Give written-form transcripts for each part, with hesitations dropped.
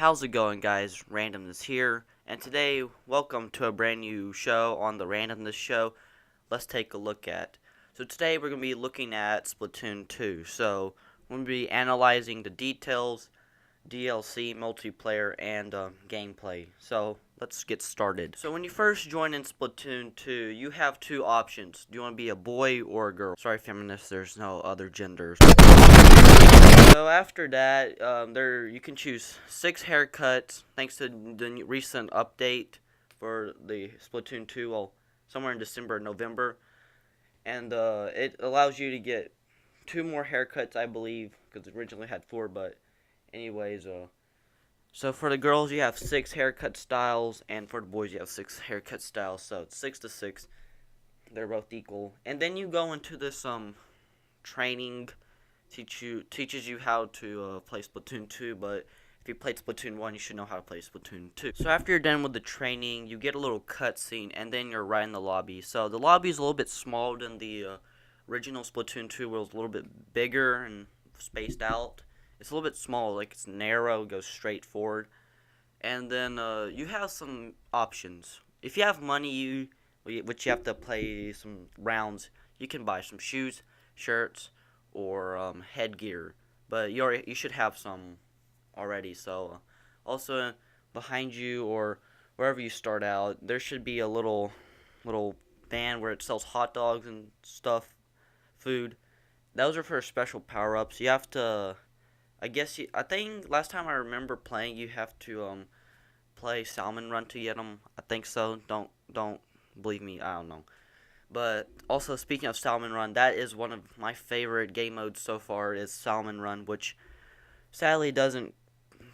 How's it going, guys? Randomness here, and today, welcome to a brand new show on the Randomness Show. Let's take a look at. So today we're going to be looking at Splatoon 2. So we're going to be analyzing the details, DLC, multiplayer, and gameplay. So let's get started. So when you first join in Splatoon 2, you have two options. Do you want to be a boy or a girl? Sorry, feminists, there's no other genders. So after that, you can choose 6 haircuts thanks to the recent update for the Splatoon 2, well, somewhere in December or November. And it allows you to get 2 more haircuts, I believe, because it originally had 4, but anyways, so for the girls you have 6 haircut styles, and for the boys you have 6 haircut styles, so it's 6 to 6. They're both equal. And then you go into this training. Teaches you how to play Splatoon 2, but if you played Splatoon 1, you should know how to play Splatoon 2. So after you're done with the training, you get a little cutscene, and then you're right in the lobby. So the lobby is a little bit smaller than the original Splatoon 2, where it was a little bit bigger and spaced out. It's a little bit smaller, like it's narrow, goes straight forward. And then you have some options. If you have money, which you have to play some rounds, you can buy some shoes, shirts, or headgear, but you should have some already. So also behind you or wherever you start out, there should be a little van where it sells hot dogs and stuff, food. Those are for special power-ups. You have to, I think last time I remember playing, you have to play Salmon Run to get them. I think so. Don't believe me. I don't know. But also, speaking of Salmon Run, that is one of my favorite game modes so far, is Salmon Run, which sadly doesn't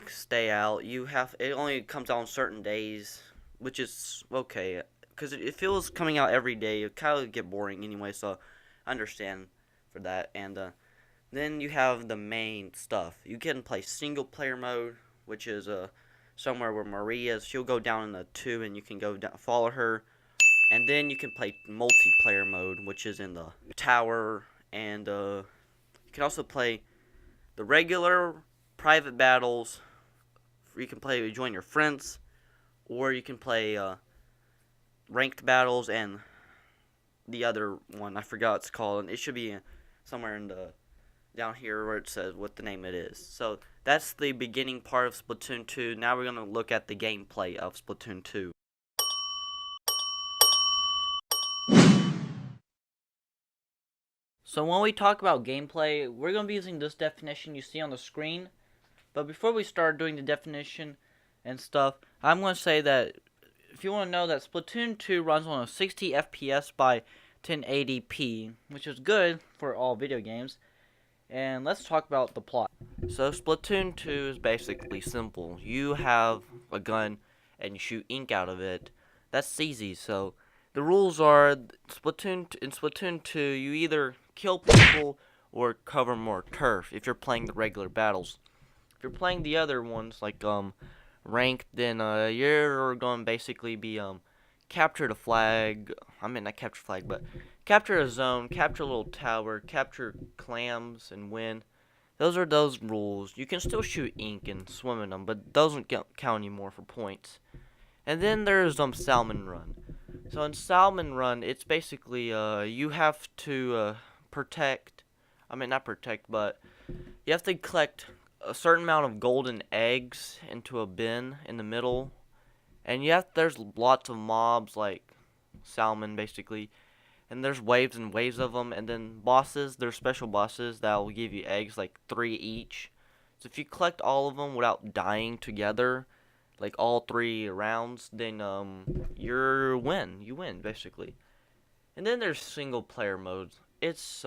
stay out. It only comes out on certain days, which is okay, because it feels coming out every day. It kind of get boring anyway, so I understand for that. And then you have the main stuff. You can play single player mode, which is somewhere where Maria is. She'll go down in the tube, and you can go down, follow her. And then you can play multiplayer mode, which is in the tower, and you can also play the regular private battles. You can join your friends, or you can play ranked battles, and the other one, I forgot what it's called, and it should be somewhere in down here where it says what the name it is. So that's the beginning part of Splatoon 2. Now we're going to look at the gameplay of Splatoon 2. So when we talk about gameplay, we're going to be using this definition you see on the screen. But before we start doing the definition and stuff, I'm going to say that if you want to know that Splatoon 2 runs on a 60 FPS by 1080p, which is good for all video games. And let's talk about the plot. So Splatoon 2 is basically simple. You have a gun and you shoot ink out of it. That's easy. So the rules are, in Splatoon 2, you either kill people or cover more turf if you're playing the regular battles. If you're playing the other ones, like ranked, then you're going to basically be capture the flag. I mean, not capture flag, but capture a zone, capture a little tower, capture clams, and win. Those are those rules. You can still shoot ink and swim in them, but those don't count anymore for points. And then there's Salmon Run. So in Salmon Run, it's basically you have to not protect, but you have to collect a certain amount of golden eggs into a bin in the middle, and there's lots of mobs like salmon basically, and there's waves and waves of them, and then bosses. There's special bosses that will give you eggs, like 3 each. So if you collect all of them without dying together, like all 3 rounds, then you win basically. And then there's single player modes. It's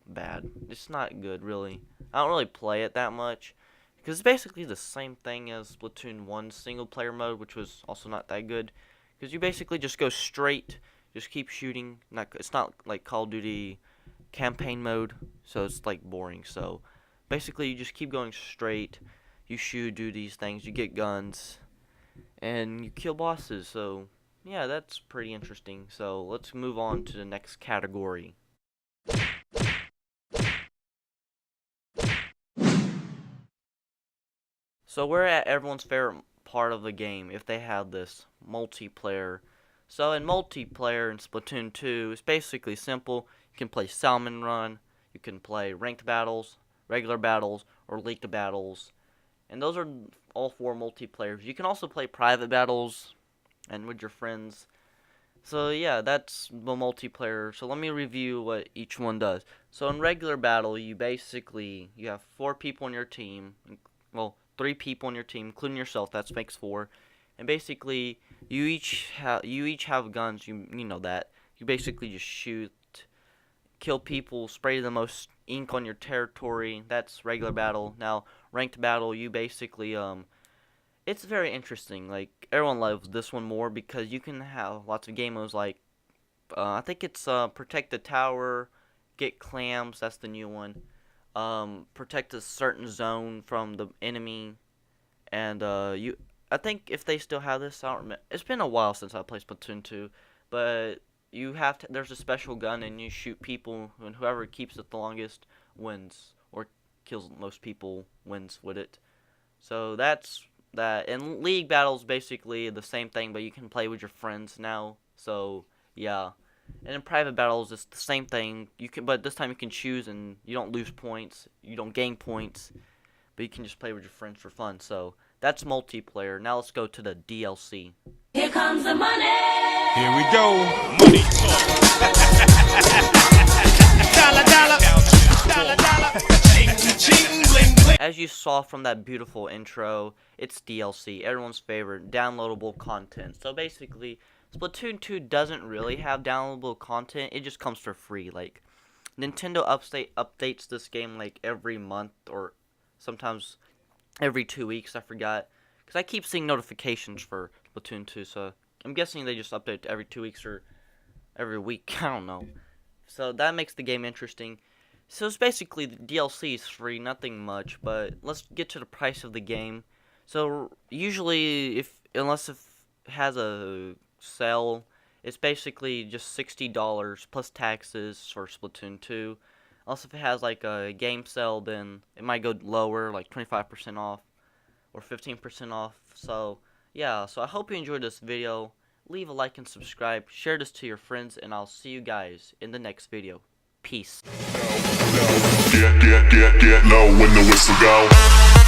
bad. It's not good, really. I don't really play it that much because it's basically the same thing as Splatoon 1 single player mode, which was also not that good, because you basically just go straight, just keep shooting. It's not like Call of Duty campaign mode, so it's like boring. So basically you just keep going straight, you shoot, do these things, you get guns, and you kill bosses. So yeah, that's pretty interesting. So let's move on to the next category. So we're at everyone's favorite part of the game if they have this multiplayer. So in multiplayer in Splatoon 2, it's basically simple. You can play Salmon Run, you can play ranked battles, regular battles, or league battles. And those are all 4 multiplayers. You can also play private battles and with your friends. So yeah, that's the multiplayer. So let me review what each one does. So in regular battle, you have 4 people on your team. Well, 3 people on your team, including yourself. That makes 4. And basically, you each have guns. You know that. You basically just shoot, kill people, spray the most ink on your territory. That's regular battle. Now, ranked battle, you basically it's very interesting. Like, everyone loves this one more because you can have lots of game modes like, I think it's protect the tower, get clams, that's the new one. Protect a certain zone from the enemy, and I think if they still have this, I don't remember. It's been a while since I played Splatoon 2, but there's a special gun and you shoot people, and whoever keeps it the longest wins, or kills most people wins with it. So that's that. And league battles basically the same thing, but you can play with your friends now. So yeah. And in private battles, it's the same thing. But this time you can choose, and you don't lose points, you don't gain points, but you can just play with your friends for fun. So that's multiplayer. Now let's go to the DLC. Here comes the money. Here we go. Money talk. Dollar, dollar, dollar, dollar. Ching, ching, bling, bling. As you saw from that beautiful intro, it's DLC, everyone's favorite, downloadable content. So basically, Splatoon 2 doesn't really have downloadable content, it just comes for free. Like, Nintendo updates this game like every month, or sometimes every 2 weeks, I forgot. Because I keep seeing notifications for Splatoon 2, so I'm guessing they just update every 2 weeks or every week, I don't know. So that makes the game interesting. So it's basically, the DLC is free, nothing much, but let's get to the price of the game. So usually, unless it has a sale, it's basically just $60 plus taxes for Splatoon 2. Also, if it has like a game sale, then it might go lower, like 25% off or 15% off. So yeah, so I hope you enjoyed this video. Leave a like and subscribe, share this to your friends, and I'll see you guys in the next video. Peace. Get low when the whistle go.